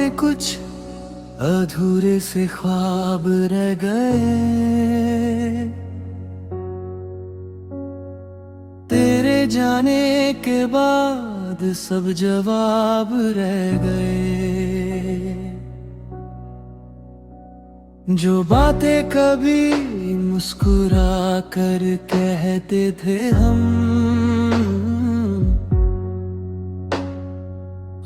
में कुछ अधूरे से ख्वाब रह गए, तेरे जाने के बाद सब जवाब रह गए। जो बातें कभी मुस्कुरा कर कहते थे हम,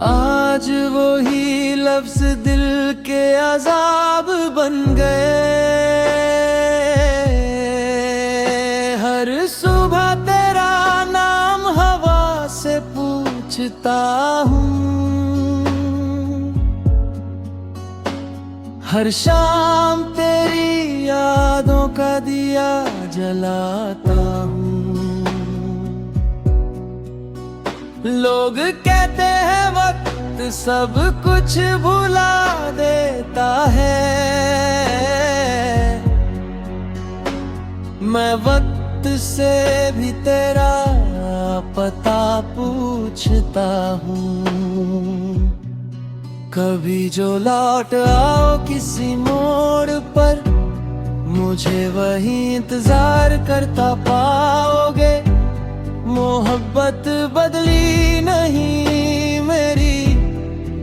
आज वही लफ्ज दिल के अजाब बन गए। हर सुबह तेरा नाम हवा से पूछता हूँ, हर शाम तेरी यादों का दिया जलाता हूँ। लोग कहते हैं वक्त सब कुछ भुला देता है, मैं वक्त से भी तेरा पता पूछता हूँ। कभी जो लौट आओ किसी मोड़ पर, मुझे वही इंतजार करता पाओगे। मोहब्बत बदली नहीं मेरी,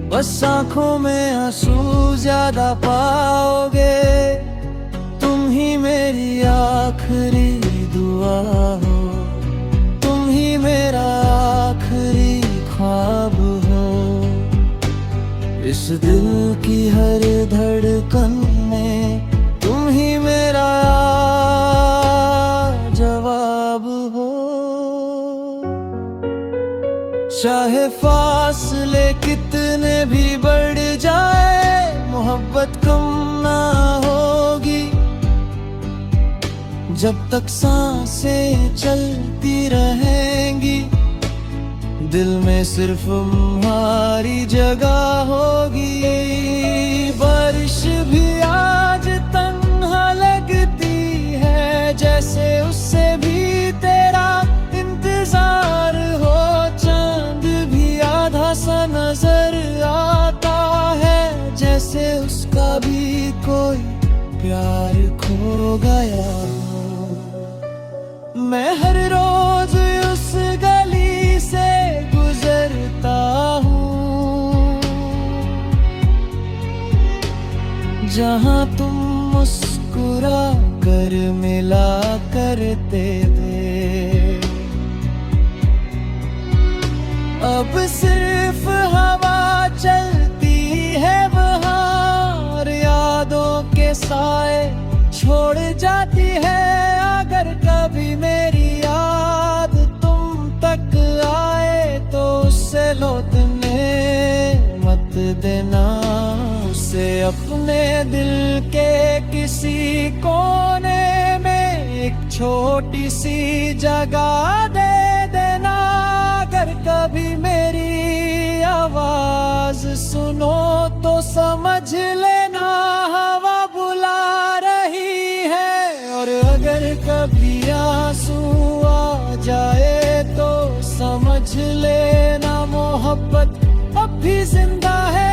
बस आंखों में आंसू ज्यादा पाओगे। तुम ही मेरी आखिरी दुआ हो, तुम ही मेरा आखिरी ख्वाब हो। इस दिल की हर धड़कन में तुम ही मेरा जवाब हो। चाहे फासले कितने भी बढ़ जाए, मोहब्बत कम ना होगी। जब तक सांसें चलती रहेंगी, दिल में सिर्फ तुम्हारी जगह होगी। बारिश भी आज तन्हा लगती है, जैसे उससे भी तेरा इंतजार हो। चांद भी आधा सा नजर आता है, जैसे उसका भी कोई प्यार खो गया हो। मैं हर रोज उस गली से गुजरता हूँ, जहाँ तुम मुस्कुरा कर मिला करते थे। अब सिर्फ हवा चलती है वहाँ, और यादों के साए छोड़ जाती है। अगर कभी मेरी याद तुम तक आए, तो उससे लौटने मत देना। उसे अपने दिल के किसी कोने में एक छोटी सी जगह दे देना। अगर कभी मेरी आवाज सुनो तो समझ लेना हवा बुला रही है। और अगर कभी आंसू आ जाए तो समझ लेना मोहब्बत अब भी जिंदा है।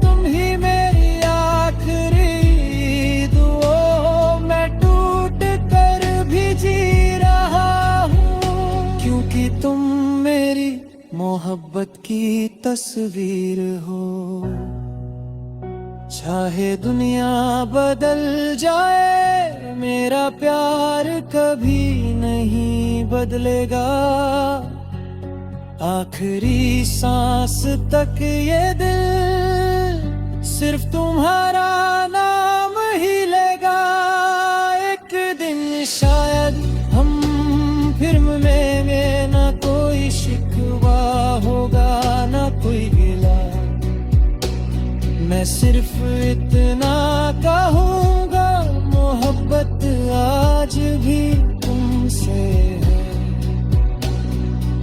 तुम ही मेरी आखिरी दुआ, मैं टूट कर भी जी रहा हूँ, क्योंकि तुम मेरी मोहब्बत की तस्वीर हो। चाहे दुनिया बदल जाए, मेरा प्यार कभी नहीं बदलेगा। आखिरी सांस तक ये दिल सिर्फ तुम्हारा नाम ही लेगा। एक दिन शायद हम फिर मिलेंगे, ना कोई शिकवा होगा ना कोई गिला। मैं सिर्फ इतना कहूँगा, मोहब्बत आज भी तुमसे है,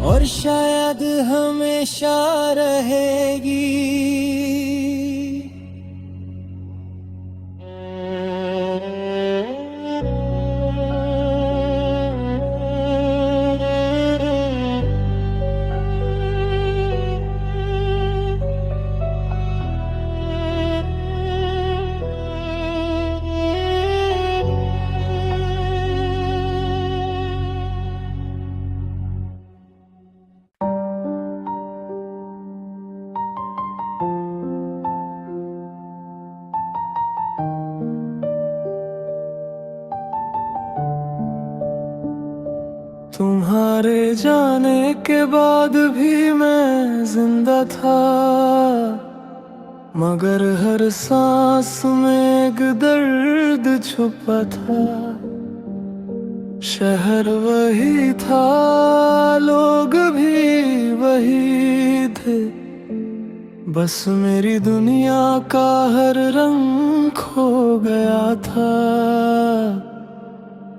और शायद हमेशा रहेगी। तुम्हारे जाने के बाद भी मैं जिंदा था, मगर हर सांस में एक दर्द छुपा था। शहर वही था, लोग भी वही थे, बस मेरी दुनिया का हर रंग खो गया था।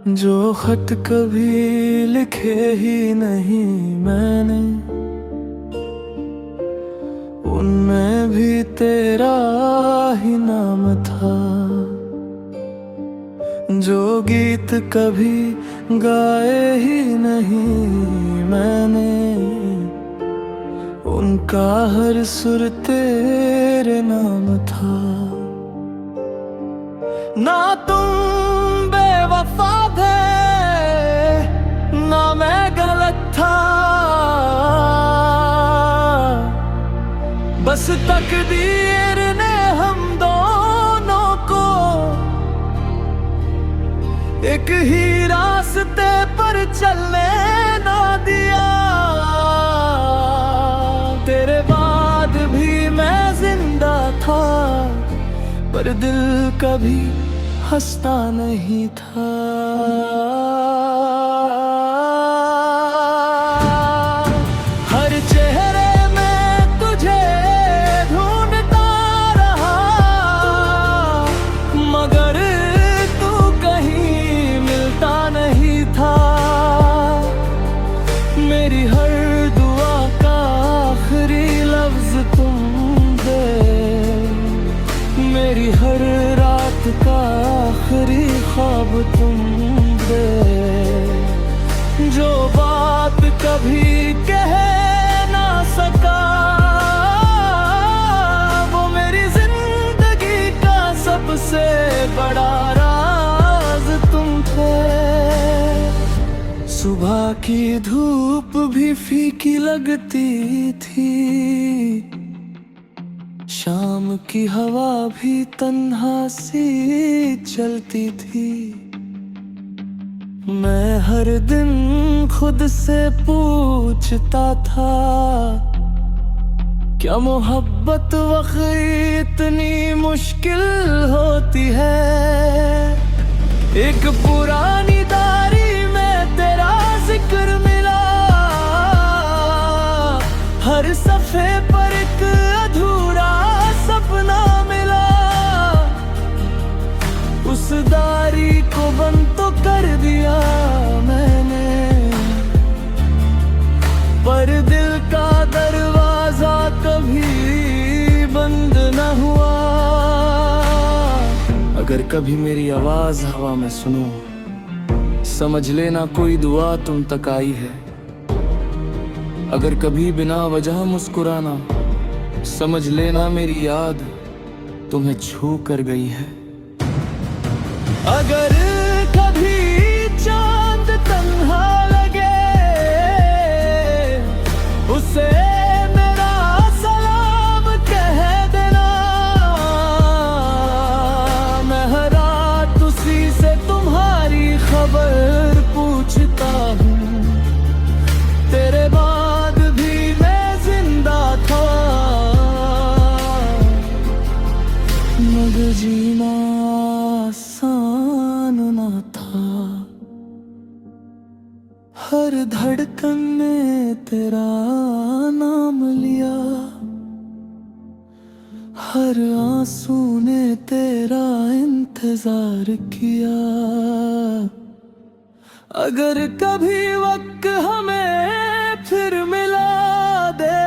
जो खत कभी लिखे ही नहीं मैंने, उनमें भी तेरा ही नाम था। जो गीत कभी गाए ही नहीं मैंने, उनका हर सुर तेरे नाम था। ना तुम बेवफा थे, ना मैं गलत था, बस तकदीर ने हम दोनों को एक ही रास्ते पर चलने ना दिया। तेरे बाद भी मैं जिंदा था, पर दिल कभी हंसता नहीं था। हर चेहरे में तुझे ढूंढता रहा, मगर तू कहीं मिलता नहीं था। मेरी हर दुआ का आखिरी लफ्ज तुम थे, मेरी हर रात का आखिरी ख्वाब तुम दे। जो बात कभी कह ना सका, वो मेरी जिंदगी का सबसे बड़ा राज तुम थे। सुबह की धूप भी फीकी लगती थी, शाम की हवा भी तन्हा सी चलती थी। मैं हर दिन खुद से पूछता था, क्या मोहब्बत वाकई इतनी मुश्किल होती है। एक पुरानी डायरी में तेरा जिक्र मिला, हर सफ़े पर एक अधूरा सपना मिला। उस डायरी को बंद तो कर दिया मैंने, पर दिल का दरवाजा कभी बंद न हुआ। अगर कभी मेरी आवाज हवा में सुनो, समझ लेना कोई दुआ तुम तक आई है। अगर कभी बिना वजह मुस्कुराना, समझ लेना मेरी याद तुम्हें छू कर गई है। अगर कभी चांद तन्हा लगे, उसे मेरा सलाम कह देना। मैं हर रात उसी से तुम्हारी खबर पूछता हूँ। तेरे बाद भी मैं जिंदा था, मगर जीना आसान न था। हर धड़कन ने तेरा नाम लिया, हर आंसू ने तेरा इंतजार किया। अगर कभी वक्त हमें फिर मिला दे,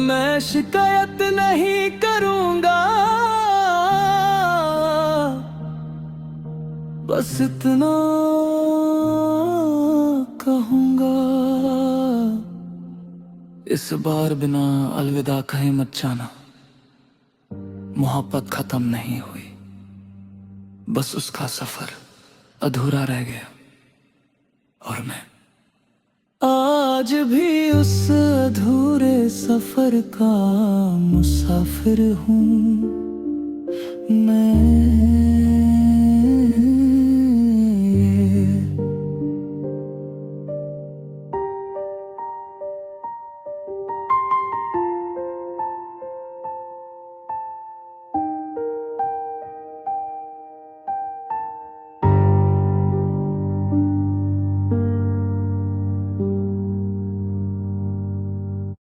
मैं शिकायत नहीं करूंगा, बस इतना कहूंगा। इस बार बिना अलविदा कहे मत जाना। मोहब्बत खत्म नहीं हुई, बस उसका सफर अधूरा रह गया। और मैं आज भी उस अधूरे सफर का मुसाफिर हूँ। मैं